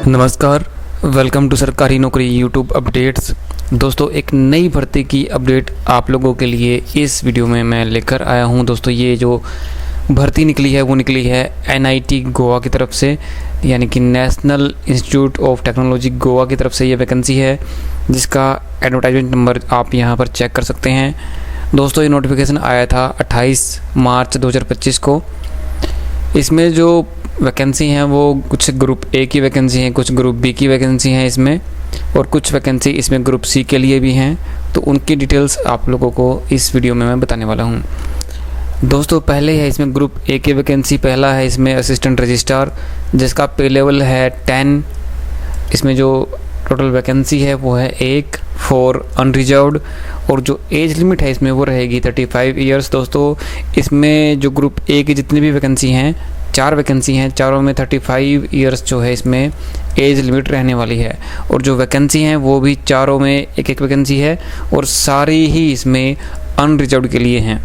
नमस्कार, welcome to सरकारी नौकरी यूट्यूब अपडेट्स। दोस्तों, एक नई भर्ती की अपडेट आप लोगों के लिए इस वीडियो में मैं लेकर आया हूं। दोस्तों, ये जो भर्ती निकली है वो निकली है NIT गोवा की तरफ से, यानी कि national institute of technology Goa की तरफ से ये वैकेंसी है, जिसका एडवर्टाइजमेंट नंबर आप यहां पर चेक कर सकते हैं। दोस्तों, ये नोटिफिकेशन आया था 28 मार्च 2025 को। इसमें जो वैकेंसी हैं वो कुछ ग्रुप ए की वैकेंसी हैं, कुछ ग्रुप बी की वैकेंसी हैं इसमें, और कुछ वैकेंसी इसमें ग्रुप सी के लिए भी हैं। तो उनकी डिटेल्स आप लोगों को इस वीडियो में मैं बताने वाला हूं। दोस्तों, पहले है इसमें ग्रुप ए की वैकेंसी। पहला है इसमें असिस्टेंट रजिस्ट्रार, जिसका पे लेवल है 10। इसमें जो टोटल वैकेंसी है वो है 1 फॉर अनरिजर्व्ड, और जो एज लिमिट है इसमें वो रहेगी 35 ईयर्स। दोस्तों, इसमें जो ग्रुप ए की जितनी भी वैकेंसी हैं, 4 वैकेंसी हैं, चारों में 35 ईयर्स जो है इसमें एज लिमिट रहने वाली है। और जो वैकेंसी हैं वो भी चारों में एक वैकेंसी है, और सारी ही इसमें अनरिजर्व्ड के लिए हैं।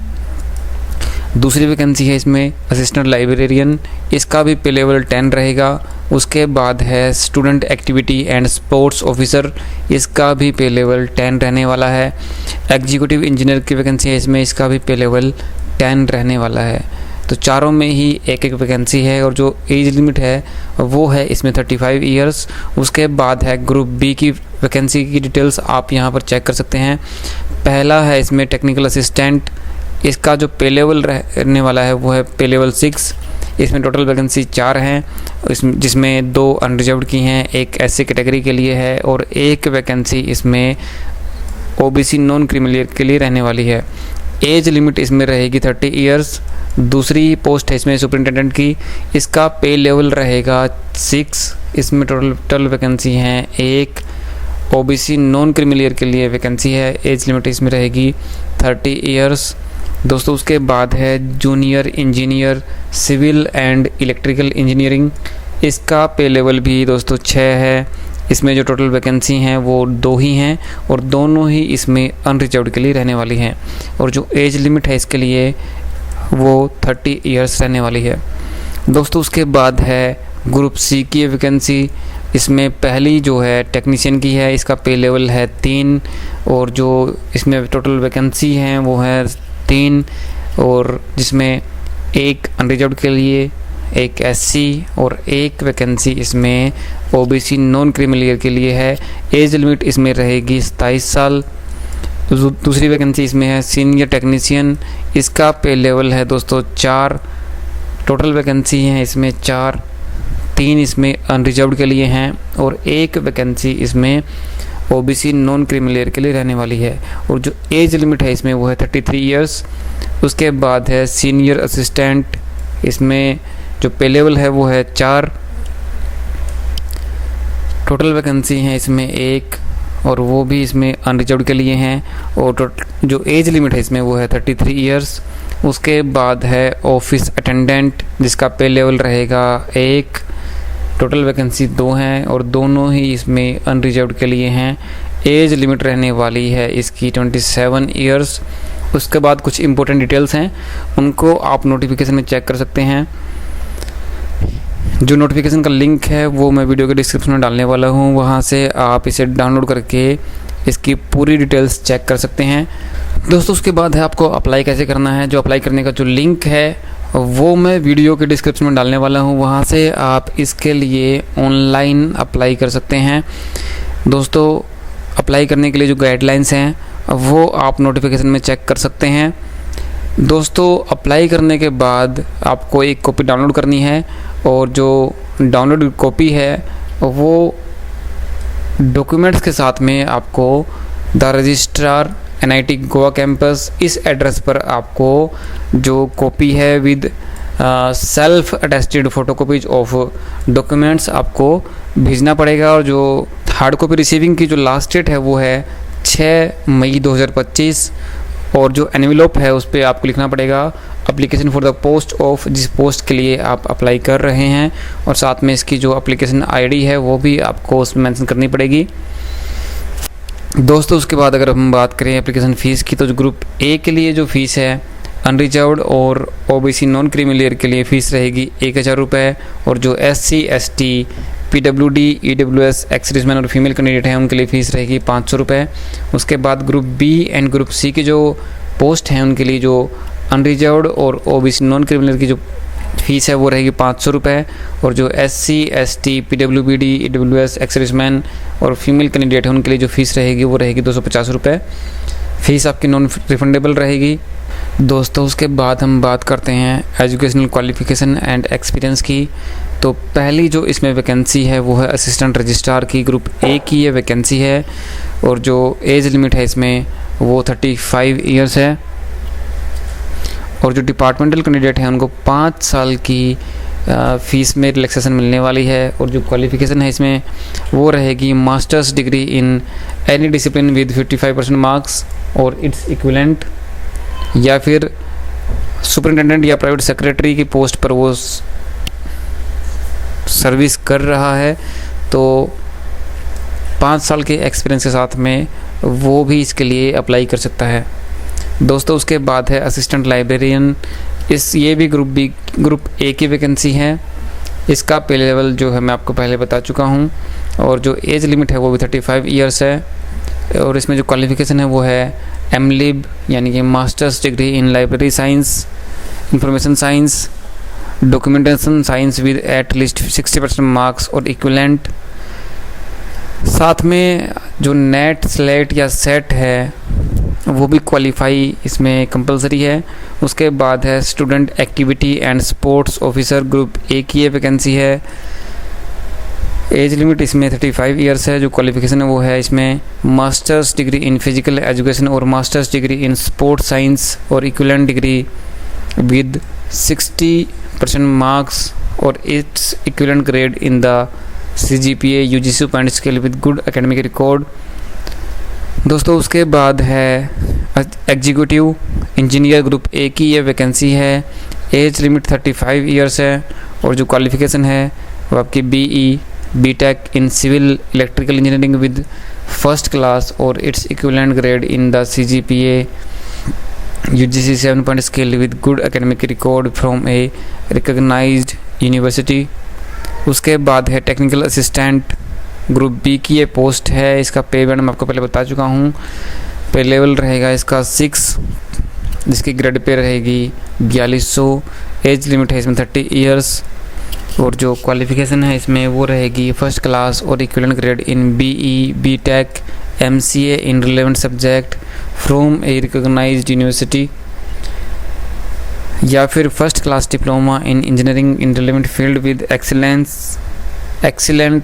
दूसरी वैकेंसी है इसमें असिस्टेंट लाइब्रेरियन, इसका भी पे लेवल 10 रहेगा। उसके बाद है student activity and sports officer, इसका भी पे लेवल 10 रहने वाला है। एग्जीक्यूटिव इंजीनियर की वैकेंसी है इसमें, इसका भी पे लेवल 10 रहने वाला है। तो चारों में ही एक वैकेंसी है, और जो एज लिमिट है वो है इसमें 35 ईयर्स। उसके बाद है ग्रुप बी की वैकेंसी की डिटेल्स आप यहाँ पर चेक कर सकते हैं। पहला है इसमें टेक्निकल असिस्टेंट, इसका जो पे लेवल रहने वाला है वो है पे लेवल 6। इसमें टोटल वैकेंसी 4 हैं, जिसमें 2 अनरिजर्व्ड की हैं, एक SC कैटेगरी के लिए है, और एक वैकेंसी इसमें OBC नॉन क्रीमिलियर के लिए रहने वाली है। एज लिमिट इसमें रहेगी 30 ईयर्स। दूसरी पोस्ट है इसमें सुपरिटेंडेंट की, इसका पे लेवल रहेगा 6। इसमें टोटल वैकेंसी हैं 1। OBC नॉन क्रीमिलियर के लिए वैकेंसी है, एज लिमिट इसमें रहेगी 30 ईयर्स। दोस्तों, उसके बाद है junior engineer civil and electrical engineering, इसका पे लेवल भी दोस्तों 6 है। इसमें जो टोटल वैकेंसी हैं वो 2 ही हैं, और दोनों ही इसमें अनरिजर्व्ड के लिए रहने वाली हैं, और जो एज लिमिट है इसके लिए वो 30 ईयर्स रहने वाली है। दोस्तों, उसके बाद है ग्रुप सी की वैकेंसी। इसमें पहली जो है टेक्नीशियन की है, इसका पे लेवल है 3, और जो इसमें टोटल वैकेंसी हैं वो है 3, और जिसमें एक अनरिजर्व्ड के लिए, एक SC, और एक वैकेंसी इसमें OBC नॉन क्रीमिलियर के लिए है। एज लिमिट इसमें रहेगी 27 साल। दूसरी वैकेंसी इसमें है सीनियर टेक्नीशियन, इसका पे लेवल है दोस्तों 4। टोटल वैकेंसी हैं इसमें 4, 3 इसमें अनरिजर्व्ड के लिए हैं, और एक वैकेंसी इसमें OBC नॉन क्रीमिलियर के लिए रहने वाली है, और जो एज लिमिट है इसमें वो है 33 ईयर्स। उसके बाद है सीनियर असिस्टेंट, इसमें जो पे लेवल है वो है 4। टोटल वैकेंसी हैं इसमें 1, और वो भी इसमें अनरिजर्व्ड के लिए हैं, और जो एज लिमिट है इसमें वो है 33 ईयर्स। उसके बाद है ऑफिस अटेंडेंट, जिसका पे लेवल रहेगा 1। टोटल वैकेंसी 2 हैं, और दोनों ही इसमें अनरिजर्व्ड के लिए हैं। एज लिमिट रहने वाली है इसकी 27 ईयर्स। उसके बाद कुछ इंपॉर्टेंट डिटेल्स हैं, उनको आप नोटिफिकेशन में चेक कर सकते हैं। जो नोटिफिकेशन का लिंक है वो मैं वीडियो के डिस्क्रिप्शन में डालने वाला हूँ, वहाँ से आप इसे डाउनलोड करके इसकी पूरी डिटेल्स चेक कर सकते हैं। दोस्तों, उसके बाद है आपको अप्लाई कैसे करना है। जो अप्लाई करने का जो लिंक है वो मैं वीडियो के डिस्क्रिप्शन में डालने वाला हूँ, वहाँ से आप इसके लिए ऑनलाइन अप्लाई कर सकते हैं। दोस्तों, अप्लाई करने के लिए जो गाइडलाइंस हैं वो आप नोटिफिकेशन में चेक कर सकते हैं। दोस्तों, अप्लाई करने के बाद आपको एक कॉपी डाउनलोड करनी है, और जो डाउनलोड कॉपी है वो डॉक्यूमेंट्स के साथ में आपको the registrar NIT Goa campus, इस एड्रेस पर आपको जो कॉपी है with self attested photocopies of documents आपको भेजना पड़ेगा। और जो हार्ड कॉपी रिसीविंग की जो लास्ट डेट है वो है 6 मई 2025, और जो एनवेलप है उस पर आपको लिखना पड़ेगा application for the post of, जिस पोस्ट के लिए आप अप्लाई कर रहे हैं, और साथ में इसकी जो एप्लीकेशन ID है वो भी आपको उसमें मेंशन करनी पड़ेगी। दोस्तों, उसके बाद अगर हम बात करें एप्लीकेशन फ़ीस की, तो जो ग्रुप A के लिए जो फ़ीस है अनरिजर्व्ड और OBC नॉन क्रीमी लेयर के लिए फ़ीस रहेगी 1000 रुपये, और जो SC ST PWD, EWS, ex serviceman और फीमेल कैंडिडेट हैं उनके लिए फ़ीस रहेगी 500 रुपये। उसके बाद group B and group C की जो पोस्ट हैं उनके लिए जो अनरिजर्व्ड और OBC नॉन क्रिमिनल की जो फ़ीस है वो रहेगी 500 रुपये। और जो SC, ST, PWD, EWS, ex serviceman और फीमेल कैंडिडेट हैं उनके लिए जो फ़ीस रहेगी वो रहेगी 250 रुपये। फ़ीस आपकी नॉन रिफंडेबल रहेगी। दोस्तों उसके बाद हम बात करते हैं एजुकेशनल क्वालिफ़िकेशन एंड एक्सपीरियंस की। तो पहली जो इसमें वैकेंसी है वो है असिस्टेंट रजिस्ट्रार की, ग्रुप ए की ये वैकेंसी है। और जो एज लिमिट है इसमें वो 35 ईयर्स है। और जो डिपार्टमेंटल कैंडिडेट हैं उनको 5 साल की फ़ीस में रिलैक्सेशन मिलने वाली है। और जो क्वालिफ़िकेशन है इसमें वो रहेगी masters degree in any discipline with 55% marks और इट्स इक्विवेलेंट, या फिर सुपरिटेंडेंट या प्राइवेट सेक्रेटरी की पोस्ट पर वो सर्विस कर रहा है तो 5 साल के एक्सपीरियंस के साथ में वो भी इसके लिए अप्लाई कर सकता है। दोस्तों उसके बाद है असिस्टेंट लाइब्रेरियन। ये भी ग्रुप ए की वैकेंसी है। इसका पे लेवल जो है मैं आपको पहले बता चुका हूँ। और जो एज लिमिट है वो भी 35 ईयर्स है। और इसमें जो क्वालिफ़िकेशन है वो है MLib यानी कि masters degree in library science, information science, documentation science with at least 60% marks और इक्विवेलेंट। साथ में जो नेट, स्लेट या सेट है वो भी क्वालिफाई इसमें कंपलसरी है। उसके बाद है student activity and sports officer, group A की ये वैकेंसी है। एज लिमिट इसमें 35 ईयर्स है। जो क्वालिफ़िकेशन है वो है इसमें masters degree in physical education और masters degree in sports science और इक्विवेलेंट डिग्री विद 60% मार्क्स और its equivalent grade in the CGPA UGC point scale with good academic record. दोस्तों उसके बाद है एग्जीक्यूटिव इंजीनियर, ग्रुप ए की ये vacancy है। एज लिमिट 35 ईयर्स है। और जो क्वालिफ़िकेशन है वो आपकी BE BTech in civil electrical engineering with first class और its equivalent grade in the CGPA UGC 7 point scale with good academic record from a recognised university. उसके बाद है टेक्निकल असिस्टेंट, ग्रुप बी की ये post है। इसका पे band मैं आपको पहले बता चुका हूँ। पे लेवल रहेगा इसका 6, जिसकी ग्रेड पे रहेगी 4200। एज लिमिट है इसमें 30 ईयर्स। और जो क्वालिफ़िकेशन है इसमें वो रहेगी फर्स्ट क्लास और equivalent grade in BE BTech MCA in relevant subject from a recognised university, या फिर first class diploma in engineering in relevant field with excellent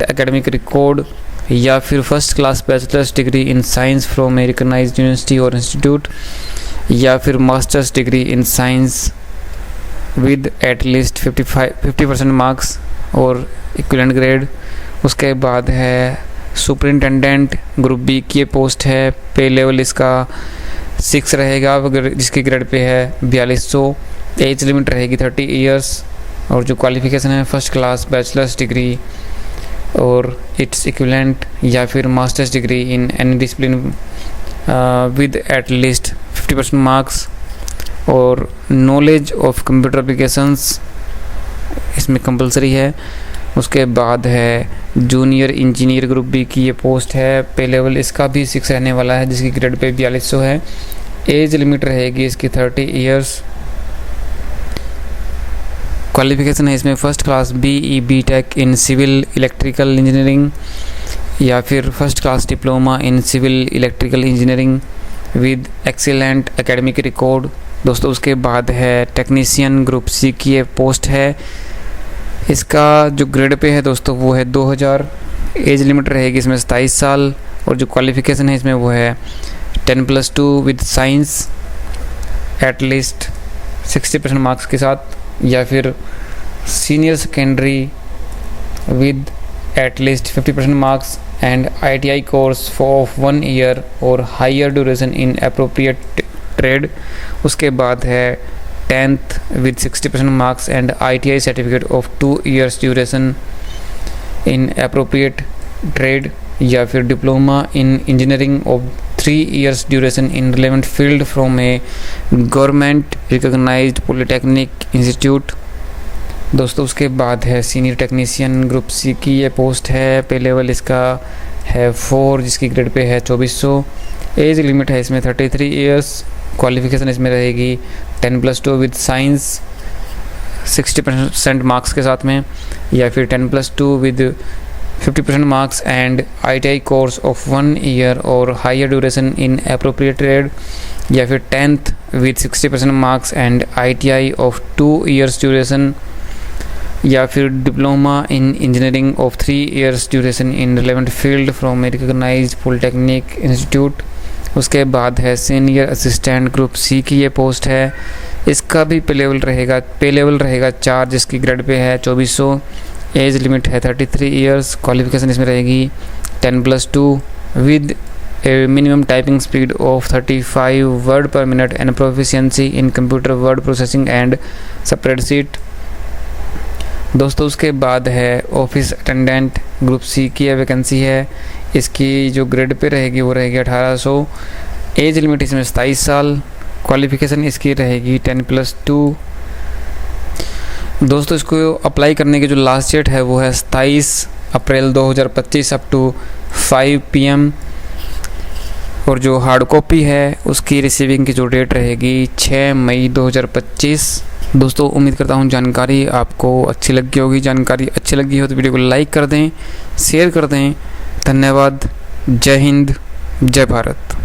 academic record, या फिर first class bachelors degree in science from a recognised university और institute, या फिर masters degree in science with at least 50% marks और equivalent grade. उसके बाद है superintendent, group B की ये पोस्ट है। पे लेवल इसका 6 रहेगा, जिसकी ग्रेड पे है 4200। एज लिमिट रहेगी 30 ईयर्स। और जो क्वालिफ़िकेशन है फर्स्ट क्लास बैचलर्स डिग्री और इट्स इक्विवेलेंट, या फिर masters degree in any discipline with at least 50% marks और नॉलेज ऑफ कंप्यूटर एप्लीकेशंस इसमें कंपलसरी है। उसके बाद है जूनियर इंजीनियर, ग्रुप बी की ये पोस्ट है। पे लेवल इसका भी 6 रहने वाला है, जिसकी ग्रेड पे 4200 है। एज लिमिट रहेगी इसकी 30 ईयर्स। क्वालिफ़िकेशन है इसमें first class BE BTech in civil electrical engineering, या फिर first class diploma in civil electrical engineering with excellent academic record. दोस्तों उसके बाद है टेक्नीशियन, ग्रुप सी की ये पोस्ट है। इसका जो ग्रेड पे है दोस्तों वो है 2000। एज लिमिट रहेगी इसमें 27 साल। और जो क्वालिफ़िकेशन है इसमें वो है 10+2 with science at least 60% marks के साथ, या फिर senior secondary with at least 50% marks and ITI course for 1 year और higher duration in appropriate trade. उसके बाद है 10th with 60% marks and ITI certificate of 2 years duration in appropriate trade, या फिर diploma in engineering of 3 years duration in relevant field from a government recognised polytechnic institute. दोस्तों उसके बाद है senior technician group C की ये post है। पे लेवल इसका है 4 जिसकी ग्रेड पे है 2400। एज लिमिट है इसमें 33 ईयर्स। क्वालिफिकेशन इसमें रहेगी 10+2 विद साइंस 60% मार्क्स के साथ में, या फिर 10+2 with 50% marks and ITI course of 1 year और higher duration in appropriate trade, या फिर 10th with 60% marks and ITI of 2 years duration, या फिर diploma in engineering of 3 years duration in relevant field from a recognised polytechnic institute. उसके बाद है senior assistant group C की ये post है। इसका भी पे लेवल रहेगा 4 जिसकी ग्रेड पे है 2400। एज लिमिट है 33 ईयर्स। क्वालिफिकेशन इसमें रहेगी 10+2 with A minimum typing speed of 35 word पर minute and proficiency in computer word processing and spreadsheet. दोस्तों उसके बाद है ऑफिस अटेंडेंट ग्रुप सी की वैकेंसी है। इसकी जो ग्रेड पे रहेगी वो रहेगी 1800। एज लिमिट इसमें 27 साल। क्वालिफिकेशन इसकी रहेगी 10+2। दोस्तों इसको अप्लाई करने की जो लास्ट डेट है वो है 27 अप्रैल 2025 अप टू 5 PM। और जो हार्ड कॉपी है उसकी रिसीविंग की जो डेट रहेगी 6 मई 2025। दोस्तों उम्मीद करता हूँ जानकारी आपको अच्छी लगी होगी। जानकारी अच्छी लगी हो तो वीडियो को लाइक कर दें, शेयर कर दें। धन्यवाद। जय हिंद, जय भारत।